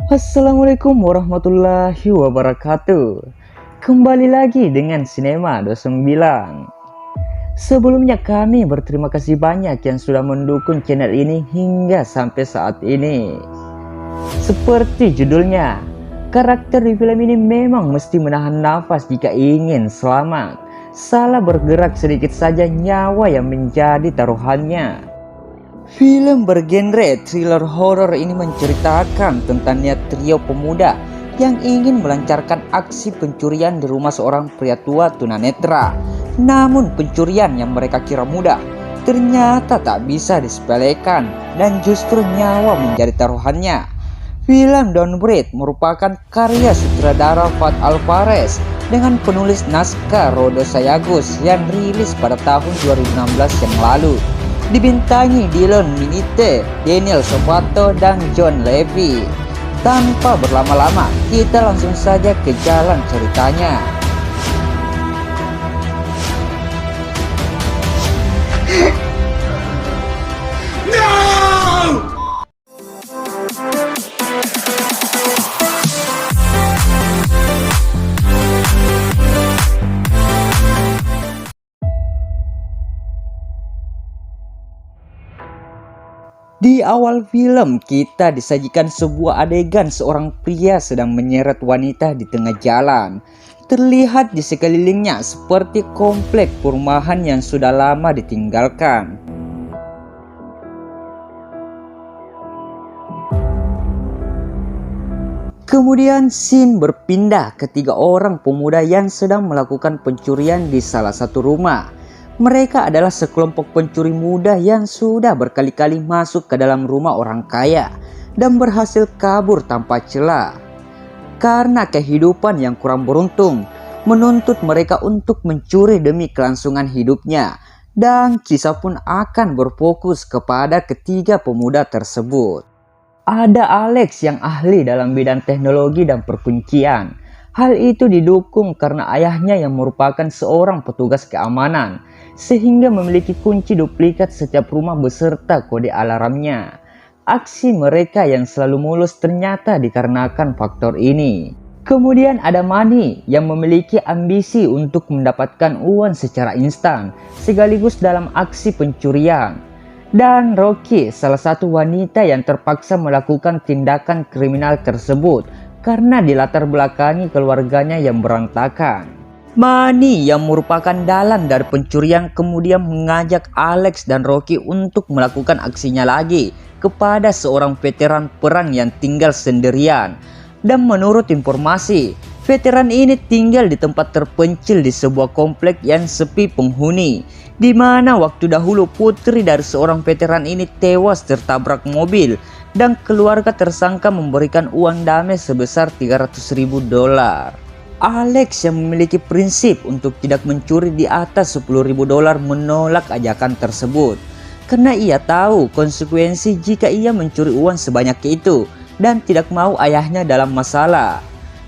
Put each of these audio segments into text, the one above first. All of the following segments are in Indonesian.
Assalamualaikum warahmatullahi wabarakatuh. Kembali lagi dengan Sinema 29. Sebelumnya kami berterima kasih banyak yang sudah mendukung channel ini hingga sampai saat ini. Seperti judulnya, karakter di film ini memang mesti menahan nafas jika ingin selamat. Salah bergerak sedikit saja nyawa yang menjadi taruhannya. Film bergenre thriller horor ini menceritakan tentang niat trio pemuda yang ingin melancarkan aksi pencurian di rumah seorang pria tua tunanetra. Namun pencurian yang mereka kira mudah ternyata tak bisa disepelekan dan justru nyawa menjadi taruhannya. Film Don't Breathe merupakan karya sutradara Fad Alvarez dengan penulis naskah Rodo Sayagus yang rilis pada tahun 2016 yang lalu. Dibintangi Dylan Minite, Daniel Sofato, dan John Levy. Tanpa berlama-lama, kita langsung saja ke jalan ceritanya. Di awal film, kita disajikan sebuah adegan seorang pria sedang menyeret wanita di tengah jalan. Terlihat di sekelilingnya seperti komplek perumahan yang sudah lama ditinggalkan. Kemudian scene berpindah ke tiga orang pemuda yang sedang melakukan pencurian di salah satu rumah. Mereka adalah sekelompok pencuri muda yang sudah berkali-kali masuk ke dalam rumah orang kaya dan berhasil kabur tanpa celah. Karena kehidupan yang kurang beruntung menuntut mereka untuk mencuri demi kelangsungan hidupnya, dan kisah pun akan berfokus kepada ketiga pemuda tersebut. Ada Alex yang ahli dalam bidang teknologi dan perkuncian. Hal itu didukung karena ayahnya yang merupakan seorang petugas keamanan, sehingga memiliki kunci duplikat setiap rumah beserta kode alarmnya. Aksi mereka yang selalu mulus ternyata dikarenakan faktor ini. Kemudian ada Manny yang memiliki ambisi untuk mendapatkan uang secara instan, sekaligus dalam aksi pencurian. Dan Rocky, salah satu wanita yang terpaksa melakukan tindakan kriminal tersebut karena dilatar belakangi keluarganya yang berantakan. Manny yang merupakan dalang dari pencurian kemudian mengajak Alex dan Rocky untuk melakukan aksinya lagi kepada seorang veteran perang yang tinggal sendirian. Dan menurut informasi, veteran ini tinggal di tempat terpencil di sebuah komplek yang sepi penghuni, di mana waktu dahulu putri dari seorang veteran ini tewas tertabrak mobil dan keluarga tersangka memberikan uang damai sebesar $300.000. Alex yang memiliki prinsip untuk tidak mencuri di atas $10.000 menolak ajakan tersebut karena ia tahu konsekuensi jika ia mencuri uang sebanyak itu dan tidak mau ayahnya dalam masalah.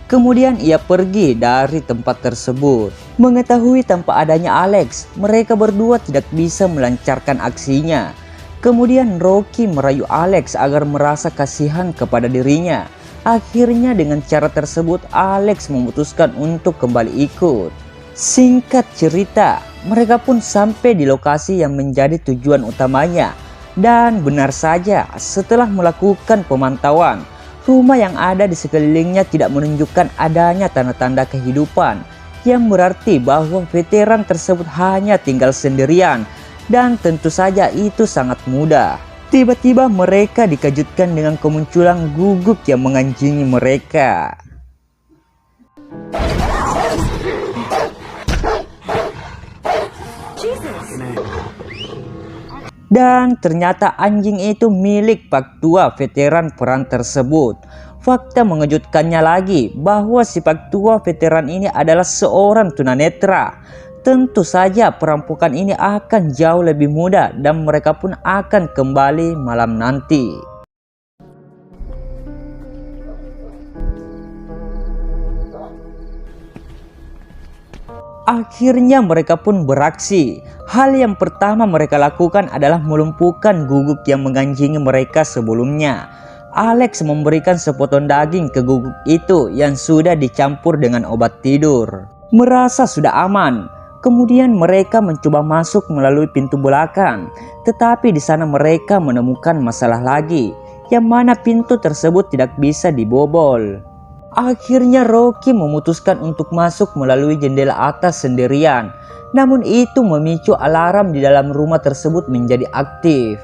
Kemudian ia pergi dari tempat tersebut. Mengetahui tanpa adanya Alex, mereka berdua tidak bisa melancarkan aksinya. Kemudian Rocky merayu Alex agar merasa kasihan kepada dirinya. Akhirnya dengan cara tersebut Alex memutuskan untuk kembali ikut. Singkat cerita, mereka pun sampai di lokasi yang menjadi tujuan utamanya. Dan benar saja, setelah melakukan pemantauan, rumah yang ada di sekelilingnya tidak menunjukkan adanya tanda-tanda kehidupan, yang berarti bahwa veteran tersebut hanya tinggal sendirian, dan tentu saja itu sangat mudah. Tiba-tiba mereka dikejutkan dengan kemunculan gugup yang menganjingi mereka. Dan ternyata anjing itu milik Pak Tua, veteran perang tersebut. Fakta mengejutkannya lagi bahwa si Pak Tua veteran ini adalah seorang tunanetra. Tentu saja perampokan ini akan jauh lebih mudah dan mereka pun akan kembali malam nanti. Akhirnya mereka pun beraksi. Hal yang pertama mereka lakukan adalah melumpuhkan guguk yang menganjingi mereka sebelumnya. Alex memberikan sepotong daging ke guguk itu yang sudah dicampur dengan obat tidur. Merasa sudah aman, kemudian mereka mencoba masuk melalui pintu belakang. Tetapi di sana mereka menemukan masalah lagi, yang mana pintu tersebut tidak bisa dibobol. Akhirnya Rocky memutuskan untuk masuk melalui jendela atas sendirian. Namun itu memicu alarm di dalam rumah tersebut menjadi aktif.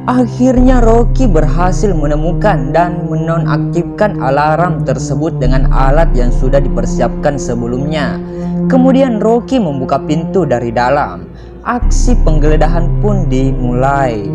Akhirnya Rocky berhasil menemukan dan menonaktifkan alarm tersebut dengan alat yang sudah dipersiapkan sebelumnya. Kemudian Rocky membuka pintu dari dalam. Aksi penggeledahan pun dimulai.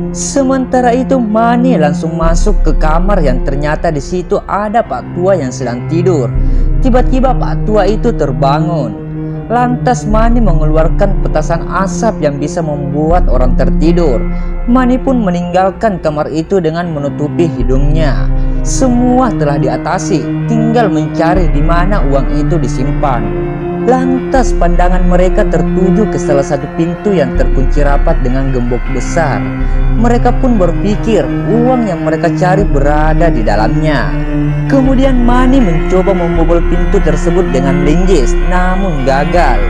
Sementara itu Manny langsung masuk ke kamar yang ternyata di situ ada Pak Tua yang sedang tidur. Tiba-tiba Pak Tua itu terbangun. Lantas Manny mengeluarkan petasan asap yang bisa membuat orang tertidur. Manny pun meninggalkan kamar itu dengan menutupi hidungnya. Semua telah diatasi, tinggal mencari di mana uang itu disimpan. Lantas pandangan mereka tertuju ke salah satu pintu yang terkunci rapat dengan gembok besar. Mereka pun berpikir uang yang mereka cari berada di dalamnya. Kemudian Manny mencoba membobol pintu tersebut dengan linggis, namun gagal.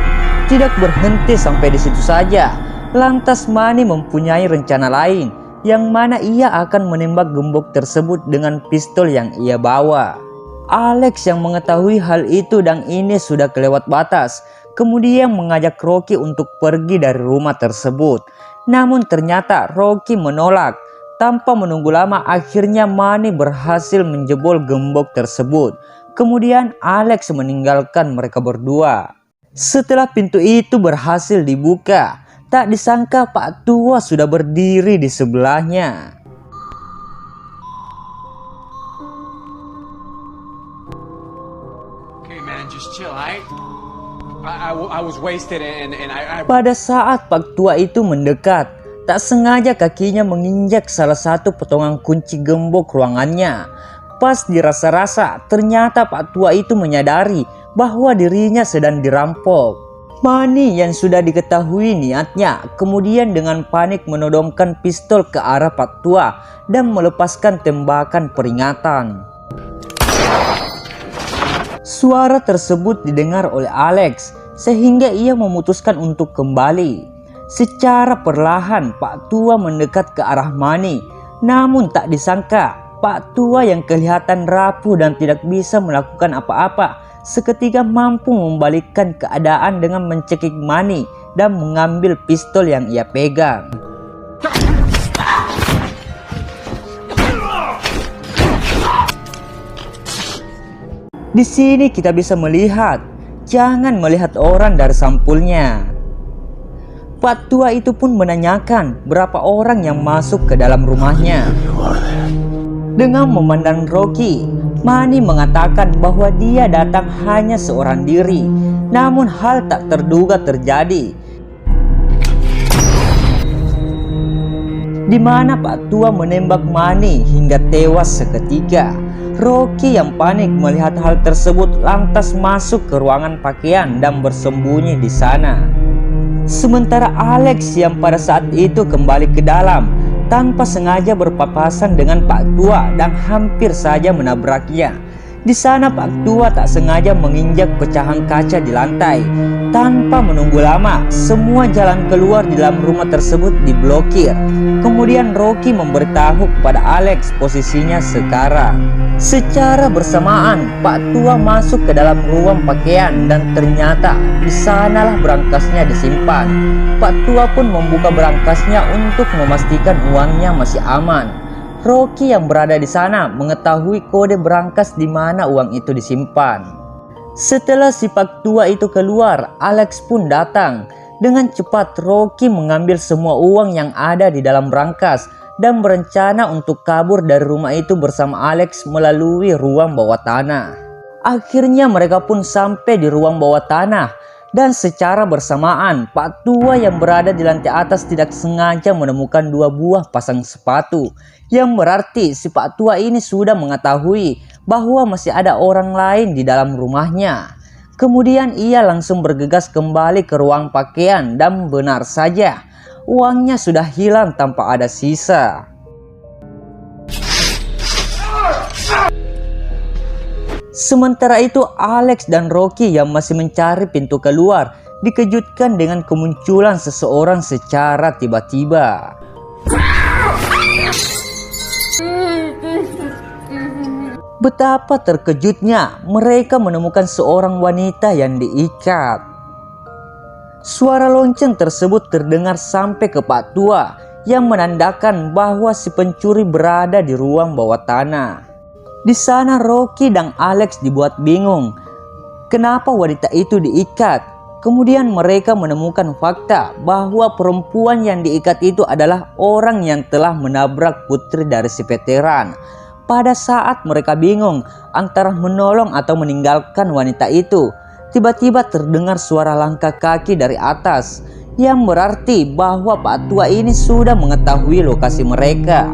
Tidak berhenti sampai di situ saja. Lantas Manny mempunyai rencana lain, yang mana ia akan menembak gembok tersebut dengan pistol yang ia bawa. Alex yang mengetahui hal itu dan ini sudah kelewat batas, kemudian mengajak Rocky untuk pergi dari rumah tersebut. Namun ternyata Rocky menolak. Tanpa menunggu lama akhirnya Manny berhasil menjebol gembok tersebut. Kemudian Alex meninggalkan mereka berdua. Setelah pintu itu berhasil dibuka, tak disangka Pak Tua sudah berdiri di sebelahnya. Pada saat Pak Tua itu mendekat, tak sengaja kakinya menginjak salah satu potongan kunci gembok ruangannya. Pas dirasa-rasa, ternyata Pak Tua itu menyadari bahwa dirinya sedang dirampok. Manny yang sudah diketahui niatnya, kemudian dengan panik menodongkan pistol ke arah Pak Tua dan melepaskan tembakan peringatan. Suara tersebut didengar oleh Alex, sehingga ia memutuskan untuk kembali. Secara perlahan Pak Tua mendekat ke arah Manny. Namun tak disangka Pak Tua yang kelihatan rapuh dan tidak bisa melakukan apa-apa seketika mampu membalikkan keadaan dengan mencekik Manny dan mengambil pistol yang ia pegang. Di sini kita bisa melihat, jangan melihat orang dari sampulnya. Pak Tua itu pun menanyakan berapa orang yang masuk ke dalam rumahnya. Dengan memandang Rocky, Manny mengatakan bahwa dia datang hanya seorang diri. Namun hal tak terduga terjadi, di mana Pak Tua menembak Manny hingga tewas seketika. Rocky yang panik melihat hal tersebut lantas masuk ke ruangan pakaian dan bersembunyi di sana. Sementara Alex yang pada saat itu kembali ke dalam tanpa sengaja berpapasan dengan Pak Tua dan hampir saja menabraknya. Di sana Pak Tua tak sengaja menginjak pecahan kaca di lantai. Tanpa menunggu lama, semua jalan keluar di dalam rumah tersebut diblokir. Kemudian Rocky memberitahu kepada Alex posisinya sekarang. Secara bersamaan, Pak Tua masuk ke dalam ruang pakaian dan ternyata di sanalah berangkasnya disimpan. Pak Tua pun membuka berangkasnya untuk memastikan uangnya masih aman. Rocky yang berada di sana mengetahui kode berangkas di mana uang itu disimpan. Setelah si Pak Tua itu keluar, Alex pun datang. Dengan cepat Rocky mengambil semua uang yang ada di dalam berangkas dan berencana untuk kabur dari rumah itu bersama Alex melalui ruang bawah tanah. Akhirnya mereka pun sampai di ruang bawah tanah dan secara bersamaan Pak Tua yang berada di lantai atas tidak sengaja menemukan 2 buah pasang sepatu, yang berarti si Pak Tua ini sudah mengetahui bahwa masih ada orang lain di dalam rumahnya. Kemudian ia langsung bergegas kembali ke ruang pakaian dan benar saja, uangnya sudah hilang tanpa ada sisa. Sementara itu Alex dan Rocky yang masih mencari pintu keluar dikejutkan dengan kemunculan seseorang secara tiba-tiba. Betapa terkejutnya mereka menemukan seorang wanita yang diikat. Suara lonceng tersebut terdengar sampai ke Pak Tua yang menandakan bahwa si pencuri berada di ruang bawah tanah. Di sana Rocky dan Alex dibuat bingung kenapa wanita itu diikat. Kemudian mereka menemukan fakta bahwa perempuan yang diikat itu adalah orang yang telah menabrak putri dari si veteran. Pada saat mereka bingung antara menolong atau meninggalkan wanita itu, tiba-tiba terdengar suara langkah kaki dari atas, yang berarti bahwa Pak Tua ini sudah mengetahui lokasi mereka.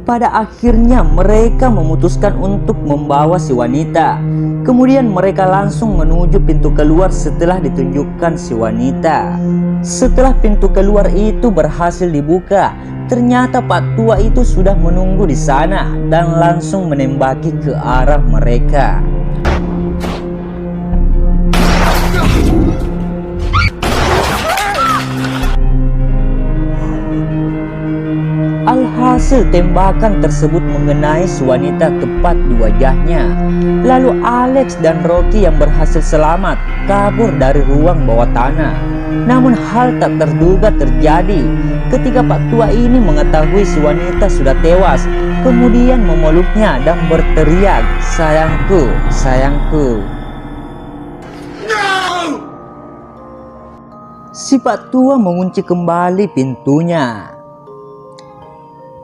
Pada akhirnya mereka memutuskan untuk membawa si wanita. Kemudian mereka langsung menuju pintu keluar setelah ditunjukkan si wanita. Setelah pintu keluar itu berhasil dibuka, ternyata Pak Tua itu sudah menunggu di sana dan langsung menembaki ke arah mereka. Alhasil tembakan tersebut mengenai si wanita tepat di wajahnya. Lalu Alex dan Rocky yang berhasil selamat kabur dari ruang bawah tanah. Namun hal tak terduga terjadi ketika Pak Tua ini mengetahui si wanita sudah tewas. Kemudian memeluknya dan berteriak, "Sayangku, sayangku." Si Pak Tua mengunci kembali pintunya.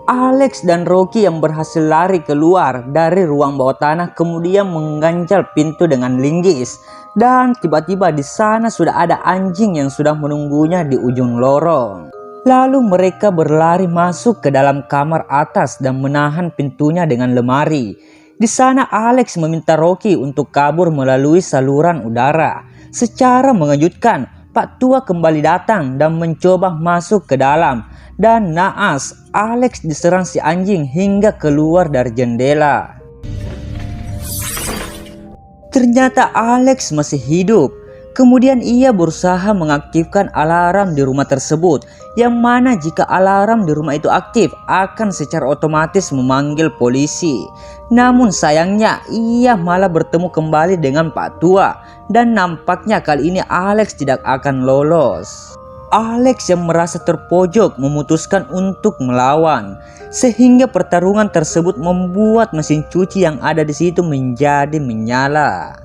Alex dan Rocky yang berhasil lari keluar dari ruang bawah tanah kemudian mengganjal pintu dengan linggis, dan tiba-tiba di sana sudah ada anjing yang sudah menunggunya di ujung lorong. Lalu mereka berlari masuk ke dalam kamar atas dan menahan pintunya dengan lemari. Di sana Alex meminta Rocky untuk kabur melalui saluran udara. Secara mengejutkan, Pak Tua kembali datang dan mencoba masuk ke dalam. Dan naas, Alex diserang si anjing hingga keluar dari jendela. Ternyata Alex masih hidup. Kemudian ia berusaha mengaktifkan alarm di rumah tersebut, yang mana jika alarm di rumah itu aktif akan secara otomatis memanggil polisi. Namun sayangnya ia malah bertemu kembali dengan Pak Tua, dan nampaknya kali ini Alex tidak akan lolos. Alex yang merasa terpojok memutuskan untuk melawan, sehingga pertarungan tersebut membuat mesin cuci yang ada di situ menjadi menyala.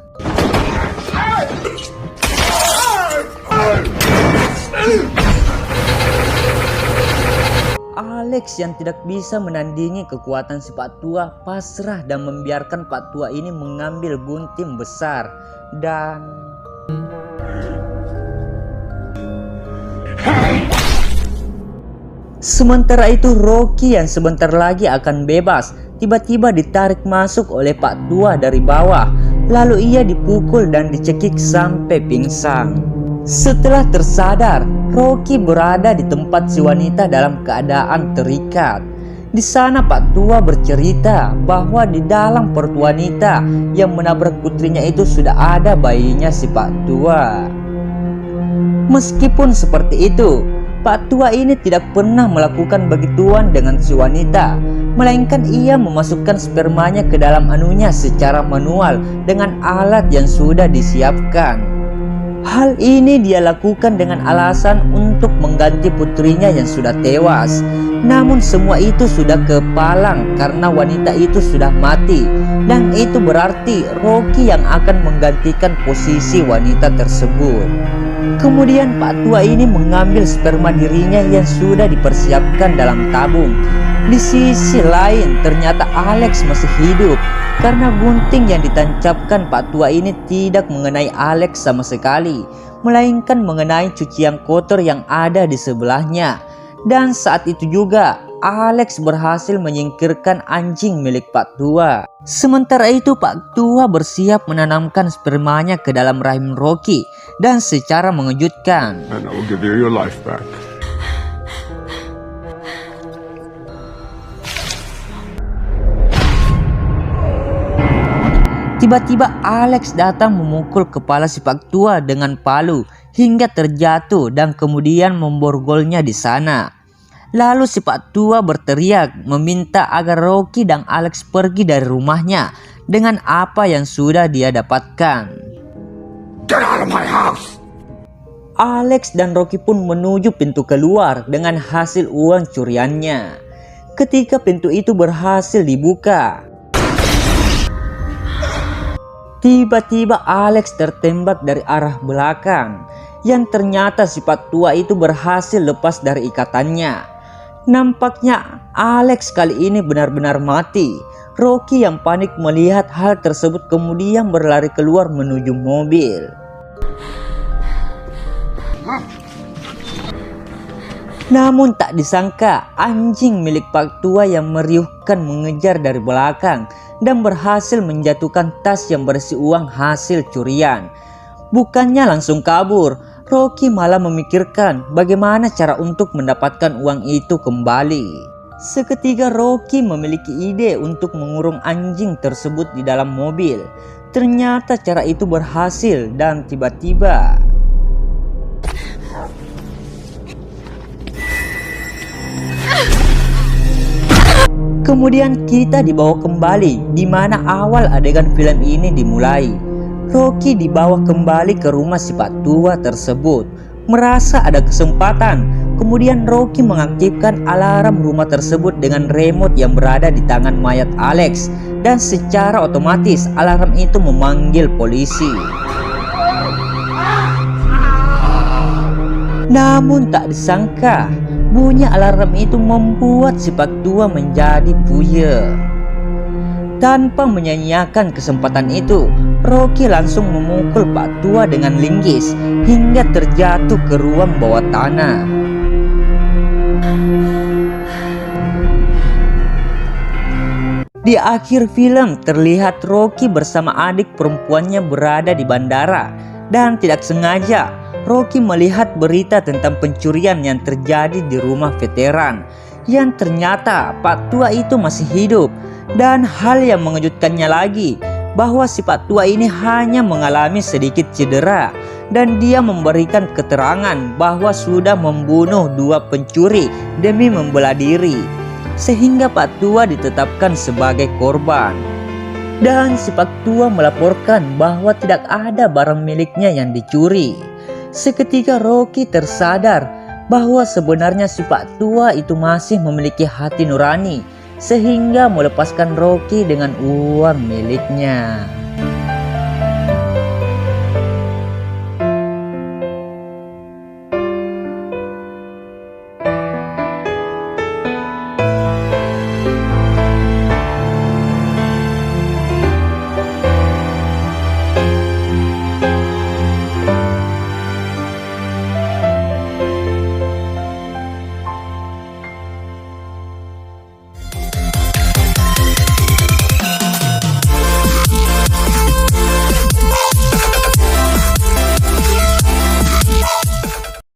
Alex yang tidak bisa menandingi kekuatan si Pak Tua pasrah dan membiarkan Pak Tua ini mengambil gunting besar dan sementara itu Rocky yang sebentar lagi akan bebas tiba-tiba ditarik masuk oleh Pak Tua dari bawah. Lalu ia dipukul dan dicekik sampai pingsan. Setelah tersadar, Rocky berada di tempat si wanita dalam keadaan terikat. Di sana Pak Tua bercerita bahwa di dalam perut wanita yang menabrak putrinya itu sudah ada bayinya si Pak Tua. Meskipun seperti itu, Pak Tua ini tidak pernah melakukan begituan dengan si wanita, melainkan ia memasukkan spermanya ke dalam anunya secara manual dengan alat yang sudah disiapkan. Hal ini dia lakukan dengan alasan untuk mengganti putrinya yang sudah tewas. Namun semua itu sudah kepalang karena wanita itu sudah mati. Dan itu berarti Rocky yang akan menggantikan posisi wanita tersebut. Kemudian Pak Tua ini mengambil sperma dirinya yang sudah dipersiapkan dalam tabung. Di sisi lain ternyata Alex masih hidup karena gunting yang ditancapkan Pak Tua ini tidak mengenai Alex sama sekali, melainkan mengenai cucian kotor yang ada di sebelahnya. Dan saat itu juga Alex berhasil menyingkirkan anjing milik Pak Tua. Sementara itu Pak Tua bersiap menanamkan spermanya ke dalam rahim Rocky dan secara mengejutkan, And I will give you your life back. tiba-tiba Alex datang memukul kepala si Pak Tua dengan palu hingga terjatuh dan kemudian memborgolnya di sana. Lalu si Pak Tua berteriak meminta agar Rocky dan Alex pergi dari rumahnya dengan apa yang sudah dia dapatkan. Get out of my house! Alex dan Rocky pun menuju pintu keluar dengan hasil uang curiannya. Ketika pintu itu berhasil dibuka, tiba-tiba Alex tertembak dari arah belakang, yang ternyata si Pak Tua itu berhasil lepas dari ikatannya. Nampaknya Alex kali ini benar-benar mati. Rocky yang panik melihat hal tersebut kemudian berlari keluar menuju mobil. Namun tak disangka anjing milik Pak Tua yang meriuhkan mengejar dari belakang dan berhasil menjatuhkan tas yang berisi uang hasil curian. Bukannya langsung kabur, Rocky malah memikirkan bagaimana cara untuk mendapatkan uang itu kembali. Seketika Rocky memiliki ide untuk mengurung anjing tersebut di dalam mobil. Ternyata cara itu berhasil dan tiba-tiba kemudian kita dibawa kembali di mana awal adegan film ini dimulai. Rocky dibawa kembali ke rumah si Pak Tua tersebut. Merasa ada kesempatan, kemudian Rocky mengaktifkan alarm rumah tersebut dengan remote yang berada di tangan mayat Alex. Dan secara otomatis alarm itu memanggil polisi. Namun tak disangka, bunyi alarm itu membuat si Pak Tua menjadi puyeng. Tanpa menyia-nyiakan kesempatan itu, Rocky langsung memukul Pak Tua dengan linggis hingga terjatuh ke ruang bawah tanah. Di akhir film terlihat Rocky bersama adik perempuannya berada di bandara dan tidak sengaja Rocky melihat berita tentang pencurian yang terjadi di rumah veteran, yang ternyata Pak Tua itu masih hidup. Dan hal yang mengejutkannya lagi, bahwa si Pak Tua ini hanya mengalami sedikit cedera dan dia memberikan keterangan bahwa sudah membunuh 2 pencuri demi membela diri, sehingga Pak Tua ditetapkan sebagai korban. Dan si Pak Tua melaporkan bahwa tidak ada barang miliknya yang dicuri. Seketika Rocky tersadar bahwa sebenarnya si Pak Tua itu masih memiliki hati nurani, sehingga melepaskan Rocky dengan uang miliknya.